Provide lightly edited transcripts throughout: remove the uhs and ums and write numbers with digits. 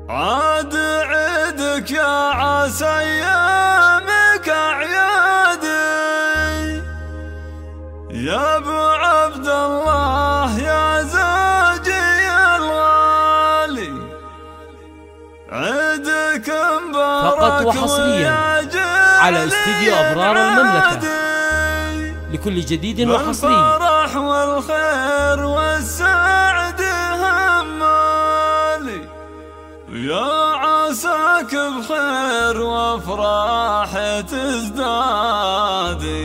عاد عيدك يا عسى ايامك اعيادي يا ابو عبد الله يا زوجي الغالي، عيدك مبارك فقط وحصريا على استديو أبرار المملكة لكل جديد وحصري. الفرح والخير والسعد همالي، يا عساك بخير وافراح تزدادي،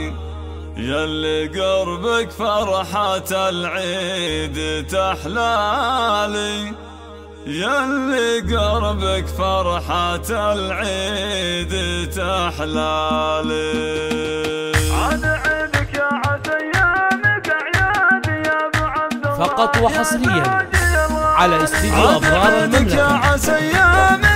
ياللي قربك فرحة العيد تحلالي، ياللي قربك فرحة العيد تحلالي. عاد عيدك يا عسى ايامك اعيادي يا ابو عبد الله، فقط وحصريا على استديو أبرار المملكة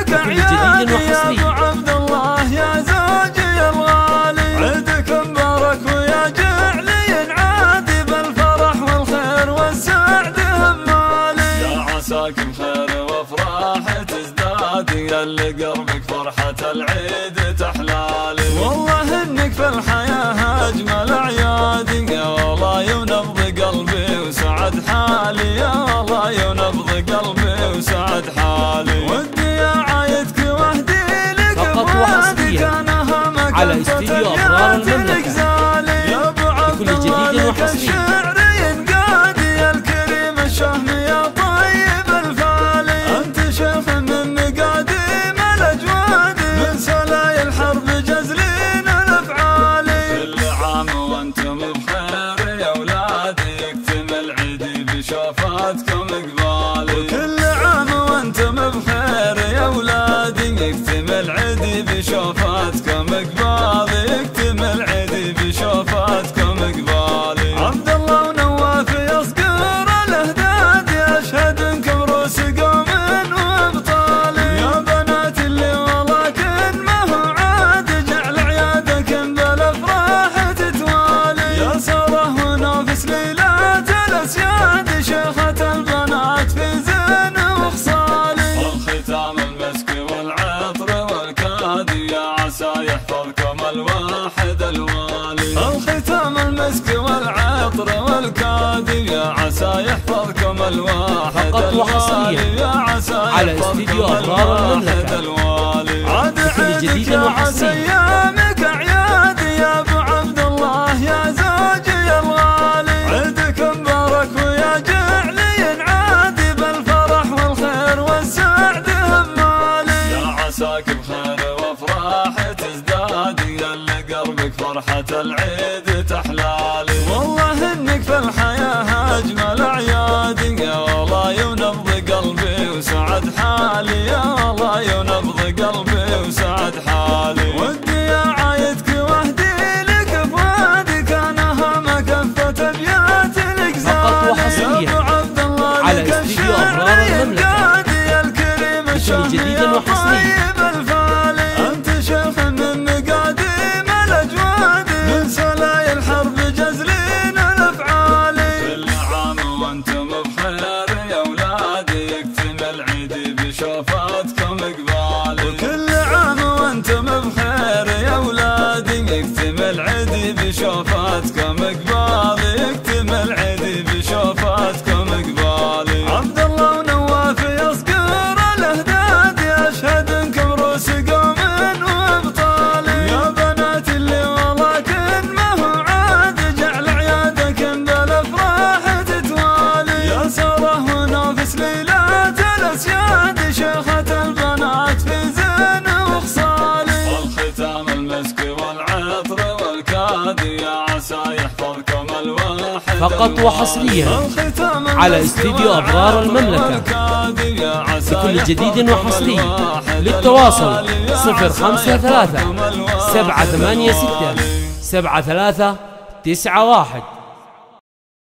لكل جديد وحصري. يا ابو عبد الله يا زوجي الغالي، عيدك مبارك ويا جعلي ينعادي بالفرح والخير والسعد همالي، يا عساك بخير وافراح تزدادي، ياللي قربك فرحة العيد تحلالي، والله انك في الحياة اجمل اعيادي، يا والله ينبض قلبي وسعد حالي، يا والله ينبض قلبي وسعد حالي، ودي يا عايدك وحدي لك فقط وحصريا على استديو أبرار المملكة لكل جديد وحصري. الشعر ينقادي الكريم الشهم يا طيب الفالي، انت شيخ من مقاديم الاجواد، من سلاي الحرب جزلين الافعالي، كل عام وانتم بخير يا اولادي، يكتمل عيدي بشوفاتكم قبالي، وكل عام وانتم بخير يا اولادي، يكتمل عيدي بشوفاتكم قبالي، يكتمل عيدي بشوفاتكم قبالي، عبد الله ونواف يصقر الاهداد، يشهد انكم روس قوم وابطالي، يا بنات اللي ولكن ما هو عاد، جعل عيادكم بالافراح تتوالي، يا ساره ونافس ليلات الاسياد، شيخة البنات في زين وخصالي، الختام المسك والعطر والكادي، يا عسى يحفظكم الواحد الوالي، الختام المسك والعطر والكادي، يا عسى يحفظكم الواحد فقط وحصريا يا عسى على استديو أبرار المملكة عاد لكل جديد يا عسى وحصري. ايامك اعيادي يا ابو عبد الله يا زوجي الغالي، عيدك مبارك ويا جعلي ينعادي بالفرح والخير والسعد همالي، يا عساك بخير وافراح تزدادي، ياللي قربك فرحة العيد تحلالي، والله انك في الحياة اجمل اعيادي، يا والله ينبض قلبي وسعد حالي، يا والله ينبض قلبي وسعد حالي، ودي يا عايدك وحدي لك فؤادي، كان اهم كفة ابيات الغزالي، فقط وحصريا على استديو أبرار المملكة لكل جديد وحصري. انت شيخ من مقاديم الاجواد، من سلاي الحرب جزلين الافعالي، كل عام وانتم بخير يا اولادي، يكتمل عيدي بشوفاتكم قبالي، وكل عام وانتم بخير يا اولادي، يكتمل عيدي بشوفاتكم قبالي، يكتمل عيدي بشوفاتكم قبالي، عبد الله ونواف يصقر الاهداد، يشهد انكم روس قوم وابطالي، يا بنات اللي ولكن ما هو عاد، جعل عيادكم بالافراح تتوالي، يا ساره ونافس ليلات الاسياد، شيخة البنات في زين وخصالي، الختام المسك والعطر والكادي، يا عسى يحفظكم الواحد فقط وحصريا على استديو أبرار المملكة لكل جديد وحصري. للتواصل 053 786 7391.